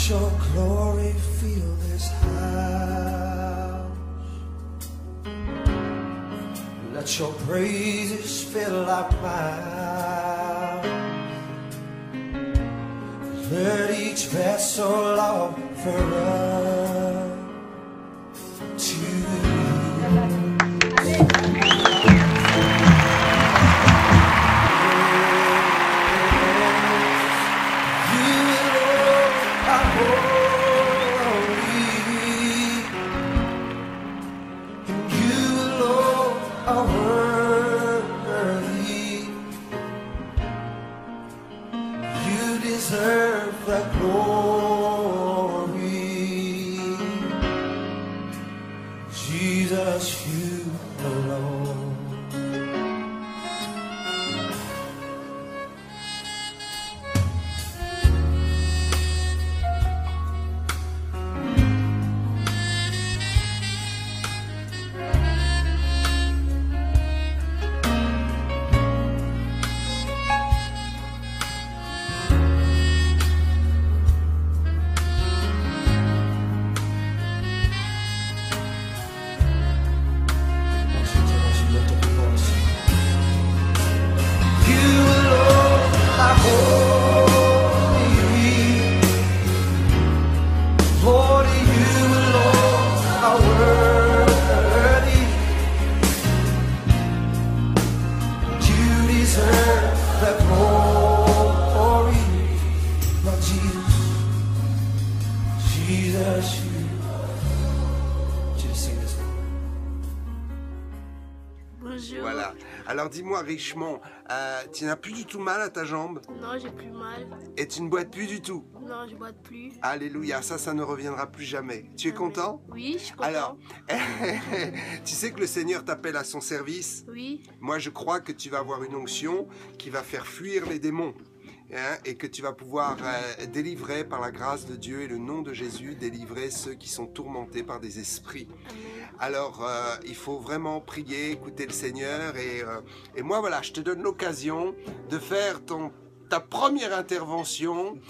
Your glory fill this house. Let your praises fill our mouth. Let each vessel offer up to you. Voilà. Alors dis-moi Richemont, tu n'as plus du tout mal à ta jambe? Non, j'ai plus mal. Et tu ne boites plus du tout? Non, je boite plus. Alléluia, ça ne reviendra plus jamais. Tu es content? Oui, je suis content. Alors, tu sais que le Seigneur t'appelle à son service? Oui. Moi, je crois que tu vas avoir une onction qui va faire fuir les démons. Hein, et que tu vas pouvoir délivrer par la grâce de Dieu et le nom de Jésus, délivrer ceux qui sont tourmentés par des esprits. Amen. Alors, il faut vraiment prier, écouter le Seigneur. Et moi, voilà, je te donne l'occasion de faire ta première intervention.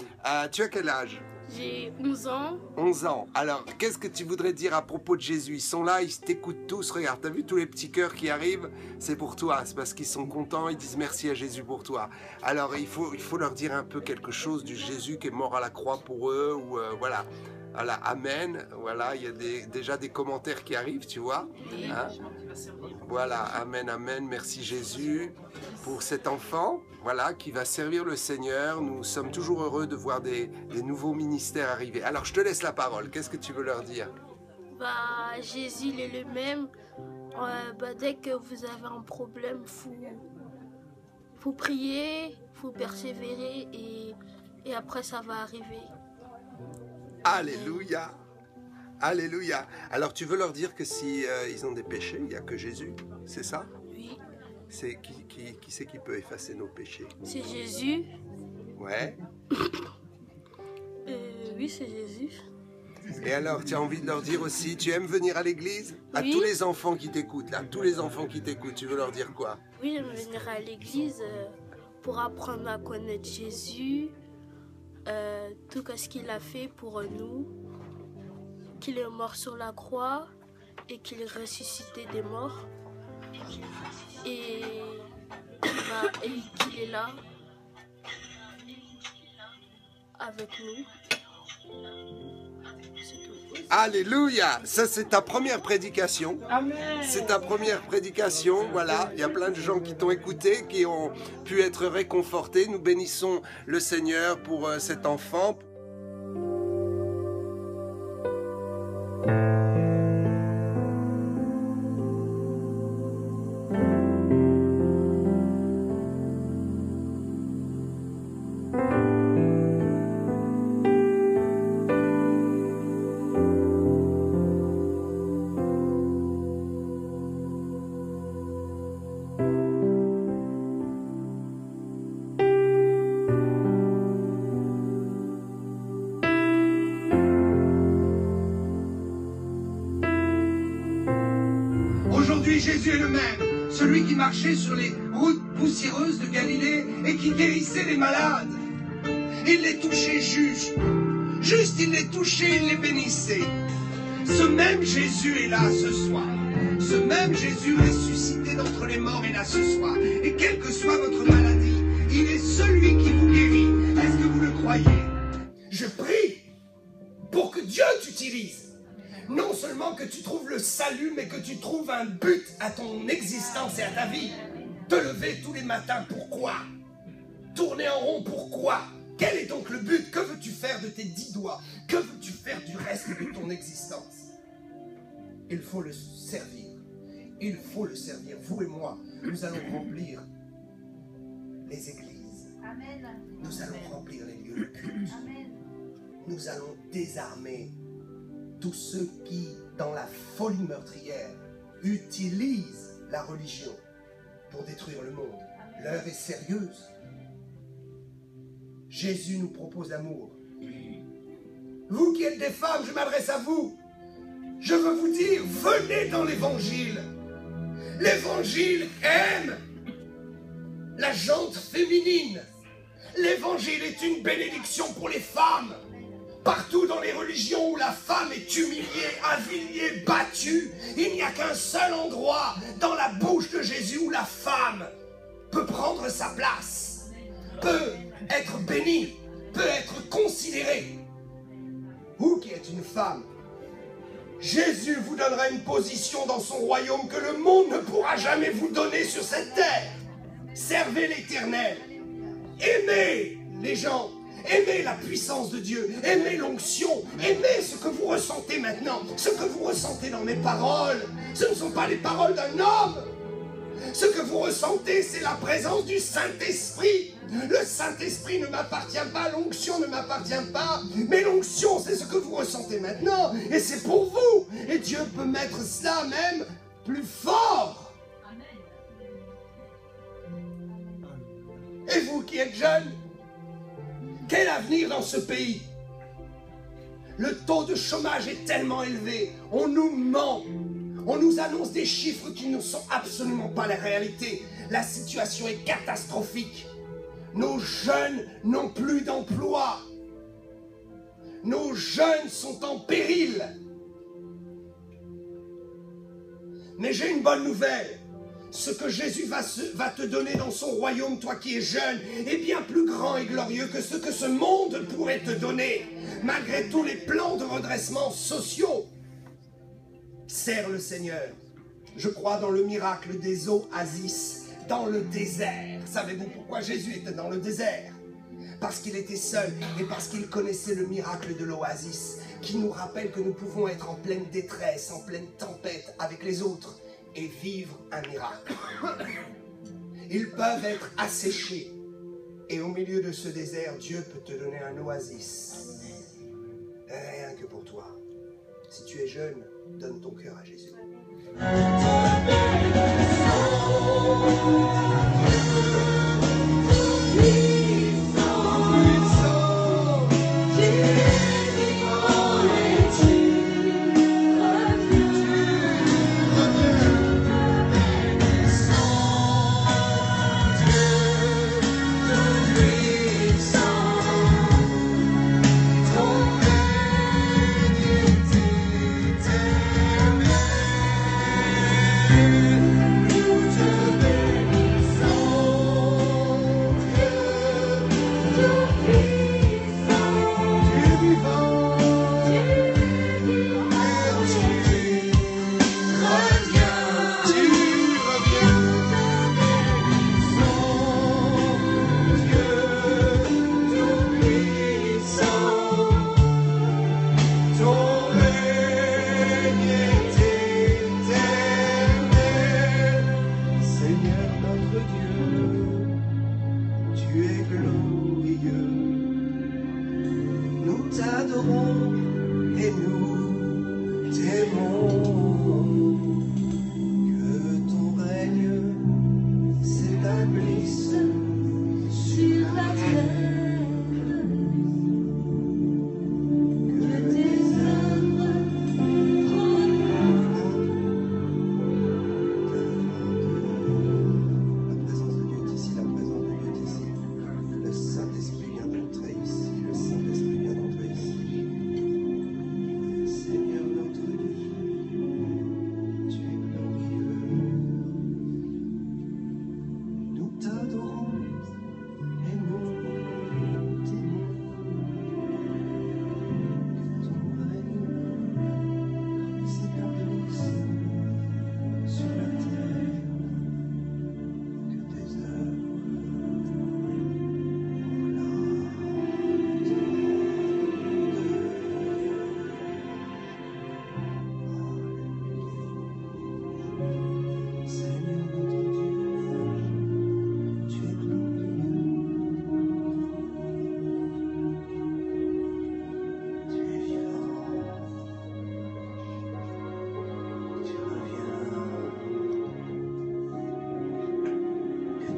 Tu as quel âge? J'ai 11 ans. 11 ans. Alors, qu'est-ce que tu voudrais dire à propos de Jésus? Ils sont là, ils t'écoutent tous. Regarde, t'as vu tous les petits cœurs qui arrivent? C'est pour toi. C'est parce qu'ils sont contents. Ils disent merci à Jésus pour toi. Alors, il faut leur dire un peu quelque chose du Jésus qui est mort à la croix pour eux. Ou voilà. Voilà, amen. Voilà, il y a déjà des commentaires qui arrivent, tu vois. Hein? Voilà, amen, amen. Merci Jésus pour cet enfant, voilà, qui va servir le Seigneur. Nous sommes toujours heureux de voir des nouveaux ministères arriver. Alors, je te laisse la parole. Qu'est-ce que tu veux leur dire? Jésus, il est le même. Dès que vous avez un problème, faut prier, faut persévérer et après ça va arriver. Alléluia. Alléluia. Alors, tu veux leur dire que si ils ont des péchés, il n'y a que Jésus, c'est ça? Oui. C'est qui c'est qui peut effacer nos péchés? C'est Jésus. Ouais. Oui, c'est Jésus. Et alors, tu as envie de leur dire aussi, tu aimes venir à l'église? À Oui. tous les enfants qui t'écoutent, là, tous les enfants qui t'écoutent, tu veux leur dire quoi? Oui, j'aime venir à l'église pour apprendre à connaître Jésus, tout ce qu'il a fait pour nous, qu'il est mort sur la croix et qu'il est ressuscité des morts et qu'il est là avec nous. Alléluia! Ça, c'est ta première prédication. Amen. C'est ta première prédication, voilà. Il y a plein de gens qui t'ont écouté, qui ont pu être réconfortés. Nous bénissons le Seigneur pour cet enfant. Aujourd'hui, Jésus est le même. celui qui marchait sur les routes poussiéreuses de Galilée et qui guérissait les malades. Il les touchait juste, il les touchait, il les bénissait. Ce même Jésus est là ce soir. Ce même Jésus ressuscité d'entre les morts est là ce soir. Et quelle que soit votre maladie, il est celui qui vous guérit. Est-ce que vous le croyez? Je prie pour que Dieu t'utilise. Non seulement que tu trouves le salut, mais que tu trouves un but à ton existence et à ta vie. Te lever tous les matins, pourquoi? Tourner en rond, pourquoi? Quel est donc le but? Que veux-tu faire de tes 10 doigts? Que veux-tu faire du reste de ton existence? Il faut le servir. Il faut le servir. Vous et moi, nous allons remplir les églises. Amen. Nous allons remplir les lieux de culte. Amen. Nous allons désarmer tous ceux qui, dans la folie meurtrière, utilisent la religion pour détruire le monde. L'heure est sérieuse. Jésus nous propose l'amour. Vous qui êtes des femmes, je m'adresse à vous. Je veux vous dire, venez dans l'évangile. L'évangile aime la jante féminine. L'évangile est une bénédiction pour les femmes. Partout dans les religions où la femme est humiliée, aviliée, battue, il n'y a qu'un seul endroit dans la bouche de Jésus où la femme peut prendre sa place, peut être bénie, peut être considérée. Vous qui êtes une femme, Jésus vous donnera une position dans son royaume que le monde ne pourra jamais vous donner sur cette terre. Servez l'Éternel. Aimez les gens. Aimez la puissance de Dieu. Aimez l'onction. Aimez ce que vous ressentez maintenant. Ce que vous ressentez dans mes paroles. Ce ne sont pas les paroles d'un homme. Ce que vous ressentez, c'est la présence du Saint-Esprit. Le Saint-Esprit ne m'appartient pas, l'onction ne m'appartient pas, mais l'onction, c'est ce que vous ressentez maintenant, et c'est pour vous. Et Dieu peut mettre cela même plus fort. Et vous qui êtes jeunes, quel avenir dans ce pays? Le taux de chômage est tellement élevé, on nous ment. On nous annonce des chiffres qui ne sont absolument pas la réalité. La situation est catastrophique. Nos jeunes n'ont plus d'emploi. Nos jeunes sont en péril. Mais j'ai une bonne nouvelle. Ce que Jésus va te donner dans son royaume, toi qui es jeune, est bien plus grand et glorieux que ce que ce monde pourrait te donner, malgré tous les plans de redressement sociaux. Sers le Seigneur. Je crois dans le miracle des oasis dans le désert. Savez-vous pourquoi Jésus était dans le désert? Parce qu'il était seul et parce qu'il connaissait le miracle de l'oasis qui nous rappelle que nous pouvons être en pleine détresse, en pleine tempête avec les autres et vivre un miracle. Ils peuvent être asséchés et au milieu de ce désert, Dieu peut te donner un oasis. Rien que pour toi. Si tu es jeune, donne ton cœur à Jésus.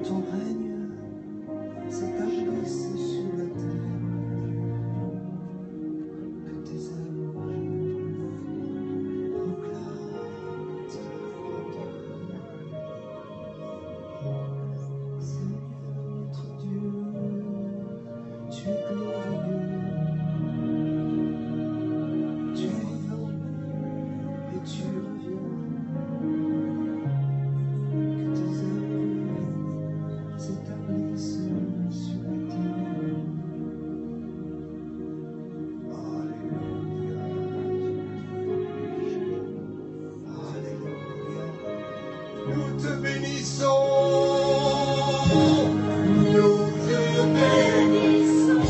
ton règne s'établisse sur la terre, que tes anges proclament ta grandeur. Seigneur notre Dieu, tu es glorieux, tu es vivant et tu reviens. Que tes œuvres s'établissent sur la terre. Alléluia. Alléluia. Nous te bénissons. Nous te bénissons.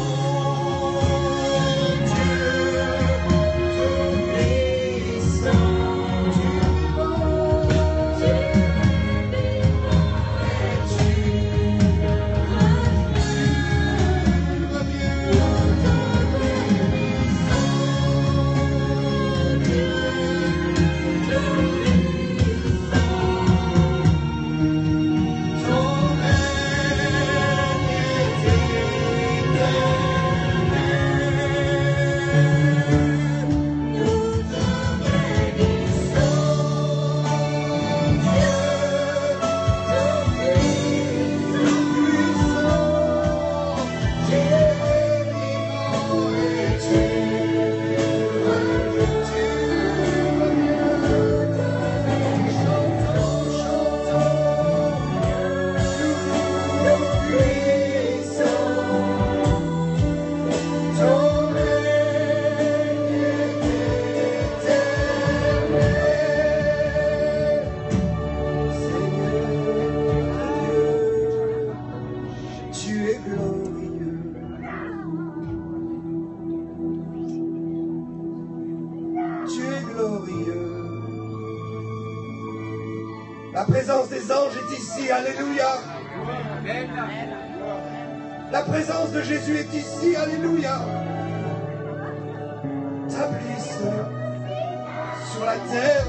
La présence des anges est ici, alléluia. La présence de Jésus est ici, alléluia. Tablisse sur la terre.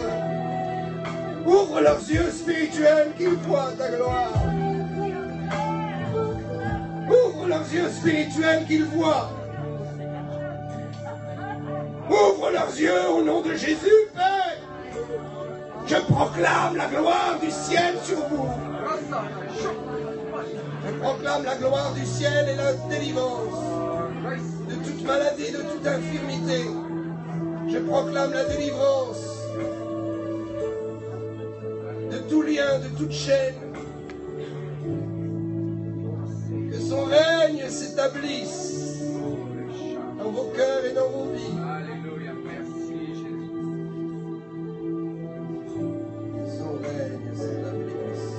Ouvre leurs yeux spirituels qu'ils voient ta gloire. Ouvre leurs yeux spirituels qu'ils voient. Ouvre leurs yeux au nom de Jésus, Père. Je proclame la gloire du ciel sur vous. Je proclame la gloire du ciel et la délivrance de toute maladie, de toute infirmité. Je proclame la délivrance de tout lien, de toute chaîne. Que son règne s'établisse dans vos cœurs et dans vos vies. Alléluia, merci Jésus. Son règne s'établisse.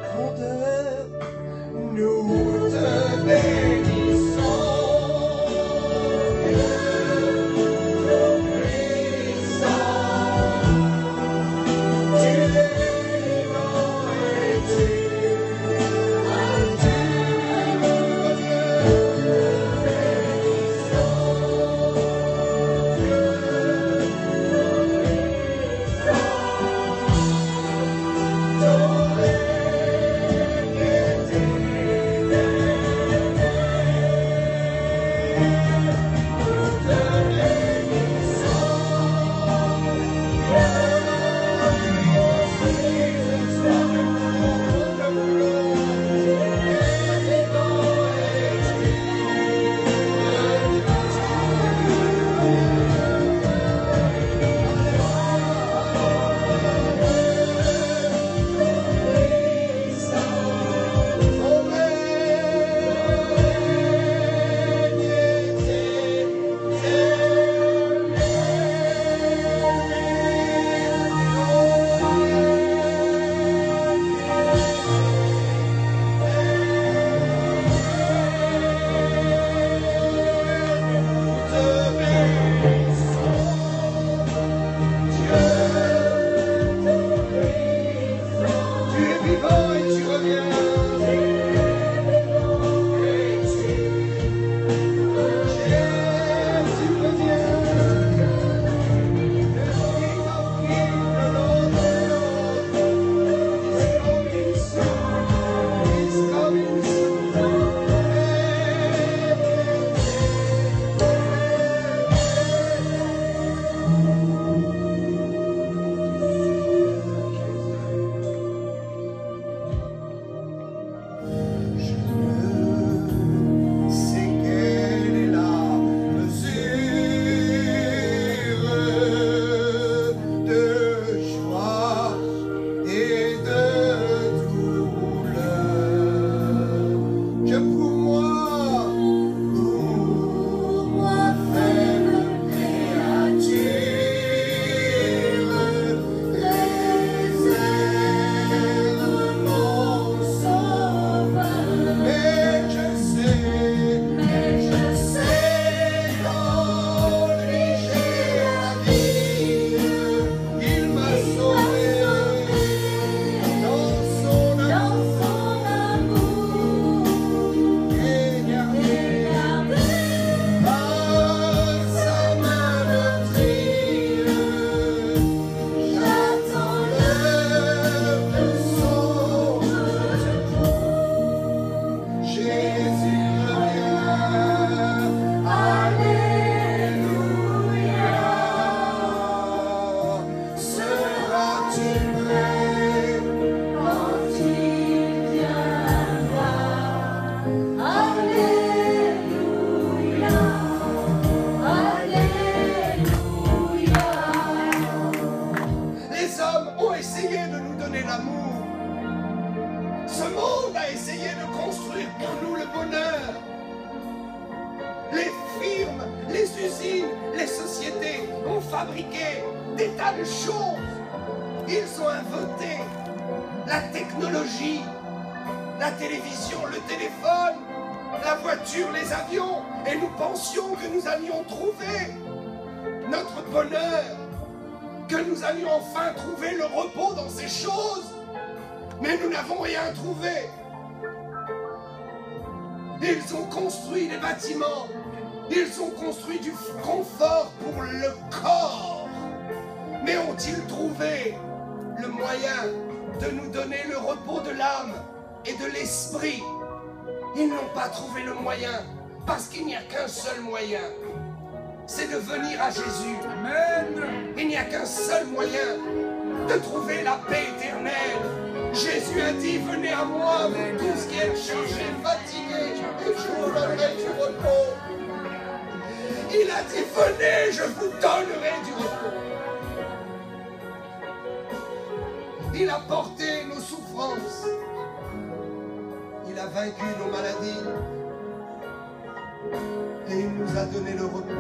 Grandeur, nous te bénissons. essayé de nous donner l'amour. Ce monde a essayé de construire pour nous le bonheur. Les firmes, les usines, les sociétés ont fabriqué des tas de choses. Ils ont inventé la technologie, la télévision, le téléphone, la voiture, les avions, et nous pensions que nous allions trouver notre bonheur, que nous allions enfin trouver le repos dans ces choses, mais nous n'avons rien trouvé. Ils ont construit des bâtiments, ils ont construit du confort pour le corps, mais ont-ils trouvé le moyen de nous donner le repos de l'âme et de l'esprit? Ils n'ont pas trouvé le moyen, parce qu'il n'y a qu'un seul moyen, c'est de venir à Jésus. Amen. Il n'y a qu'un seul moyen de trouver la paix éternelle. Jésus a dit, venez à moi, vous tous qui êtes chargés, fatigués, et je vous donnerai du repos. Il a dit, venez, je vous donnerai du repos. Il a porté nos souffrances. Il a vaincu nos maladies. Et il nous a donné le repos.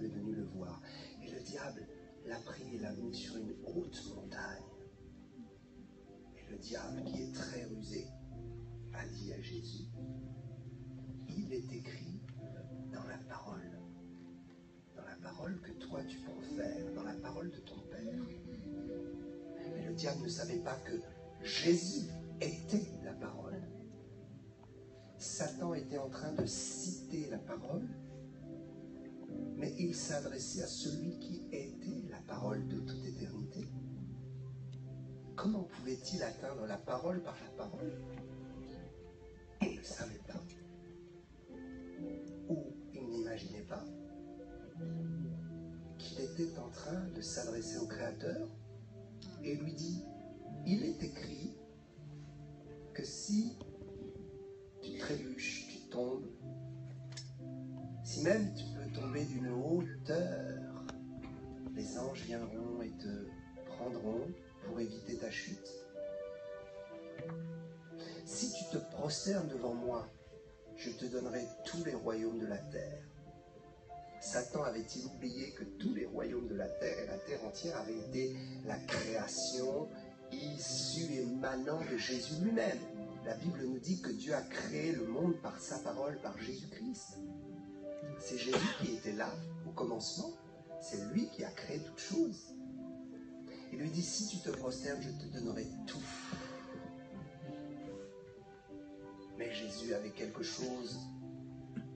Est venu le voir. Et le diable l'a pris et l'a mis sur une haute montagne. Et le diable, qui est très rusé, a dit à Jésus, il est écrit dans la parole que toi tu profères, dans la parole de ton Père. Mais le diable ne savait pas que Jésus était la parole. Satan était en train de citer la parole, mais il s'adressait à celui qui était la parole de toute éternité. Comment pouvait-il atteindre la parole par la parole? Il ne savait pas. Ou il n'imaginait pas qu'il était en train de s'adresser au Créateur et lui dit, il est écrit que si tu trébuches, tu tombes, si même tu peux tomber d'une hauteur, les anges viendront et te prendront pour éviter ta chute. Si tu te prosternes devant moi, je te donnerai tous les royaumes de la terre. Satan avait-il oublié que tous les royaumes de la terre et la terre entière avaient été la création issue, émanant de Jésus lui-même? La Bible nous dit que Dieu a créé le monde par sa parole, par Jésus-Christ. C'est Jésus qui était là au commencement. C'est lui qui a créé toutes choses. Il lui dit, si tu te prosternes, je te donnerai tout. Mais Jésus avait quelque chose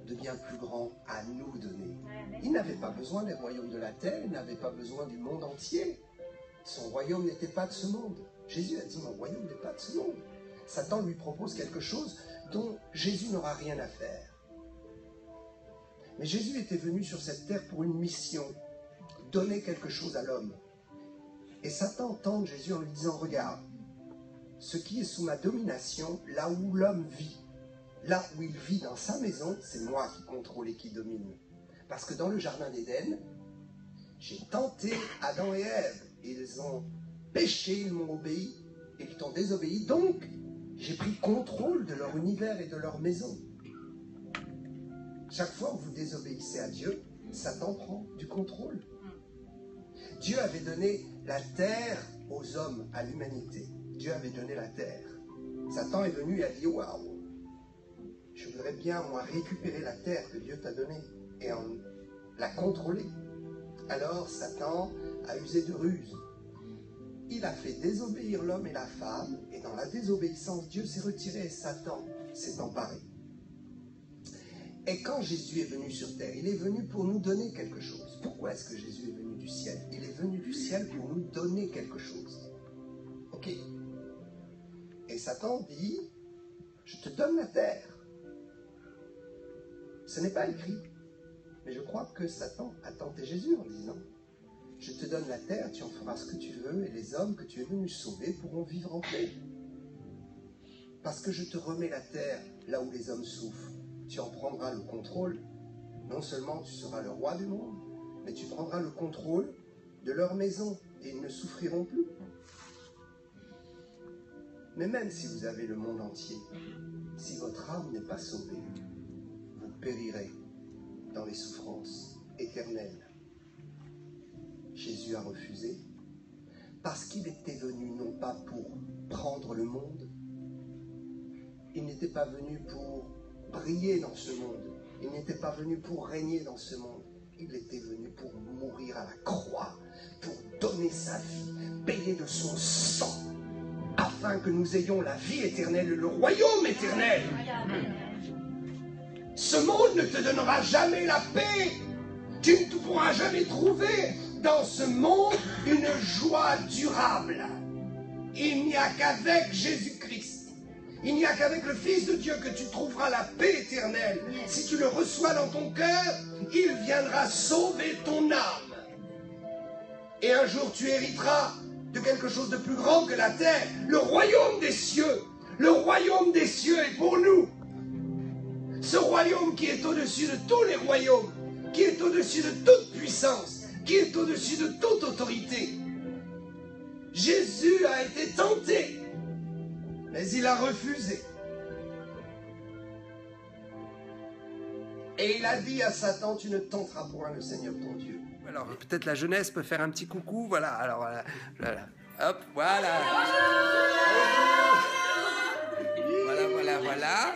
de bien plus grand à nous donner. Il n'avait pas besoin des royaumes de la terre, il n'avait pas besoin du monde entier. Son royaume n'était pas de ce monde. Jésus a dit, mon royaume n'est pas de ce monde. Satan lui propose quelque chose dont Jésus n'aura rien à faire. Mais Jésus était venu sur cette terre pour une mission, donner quelque chose à l'homme. Et Satan tente Jésus en lui disant, regarde, ce qui est sous ma domination, là où l'homme vit, là où il vit dans sa maison, c'est moi qui contrôle et qui domine. Parce que dans le jardin d'Éden, j'ai tenté Adam et Ève. Ils ont péché, ils m'ont obéi, et ils t'ont désobéi. Donc, j'ai pris contrôle de leur univers et de leur maison. Chaque fois que vous désobéissez à Dieu, Satan prend du contrôle. Dieu avait donné la terre aux hommes, à l'humanité. Dieu avait donné la terre. Satan est venu et a dit, waouh, je voudrais bien, moi, récupérer la terre que Dieu t'a donnée et la contrôler. Alors, Satan a usé de ruse. Il a fait désobéir l'homme et la femme, et dans la désobéissance, Dieu s'est retiré et Satan s'est emparé. Et quand Jésus est venu sur terre, il est venu pour nous donner quelque chose. Pourquoi est-ce que Jésus est venu du ciel? Il est venu du ciel pour nous donner quelque chose. Ok. Et Satan dit, je te donne la terre. Ce n'est pas écrit. Mais je crois que Satan a tenté Jésus en disant, je te donne la terre, tu en feras ce que tu veux, et les hommes que tu es venu sauver pourront vivre en paix. Parce que je te remets la terre là où les hommes souffrent. Tu en prendras le contrôle. Non seulement tu seras le roi du monde, mais tu prendras le contrôle de leur maison, et ils ne souffriront plus. Mais même si vous avez le monde entier, si votre âme n'est pas sauvée, vous périrez dans les souffrances éternelles. Jésus a refusé parce qu'il était venu non pas pour prendre le monde, il n'était pas venu pour briller dans ce monde, il n'était pas venu pour régner dans ce monde, il était venu pour mourir à la croix, pour donner sa vie, payer de son sang, afin que nous ayons la vie éternelle et le royaume éternel. Ce monde ne te donnera jamais la paix. Tu ne pourras jamais trouver dans ce monde une joie durable. Il n'y a qu'avec Jésus-Christ, il n'y a qu'avec le Fils de Dieu que tu trouveras la paix éternelle. Si tu le reçois dans ton cœur, il viendra sauver ton âme. Et un jour tu hériteras de quelque chose de plus grand que la terre, le royaume des cieux. Le royaume des cieux est pour nous. Ce royaume qui est au-dessus de tous les royaumes, qui est au-dessus de toute puissance, qui est au-dessus de toute autorité. Jésus a été tenté, mais il a refusé. Et il a dit à Satan, tu ne tenteras point le Seigneur ton Dieu. Alors, peut-être la jeunesse peut faire un petit coucou, voilà, alors, voilà. Hop, voilà. Voilà.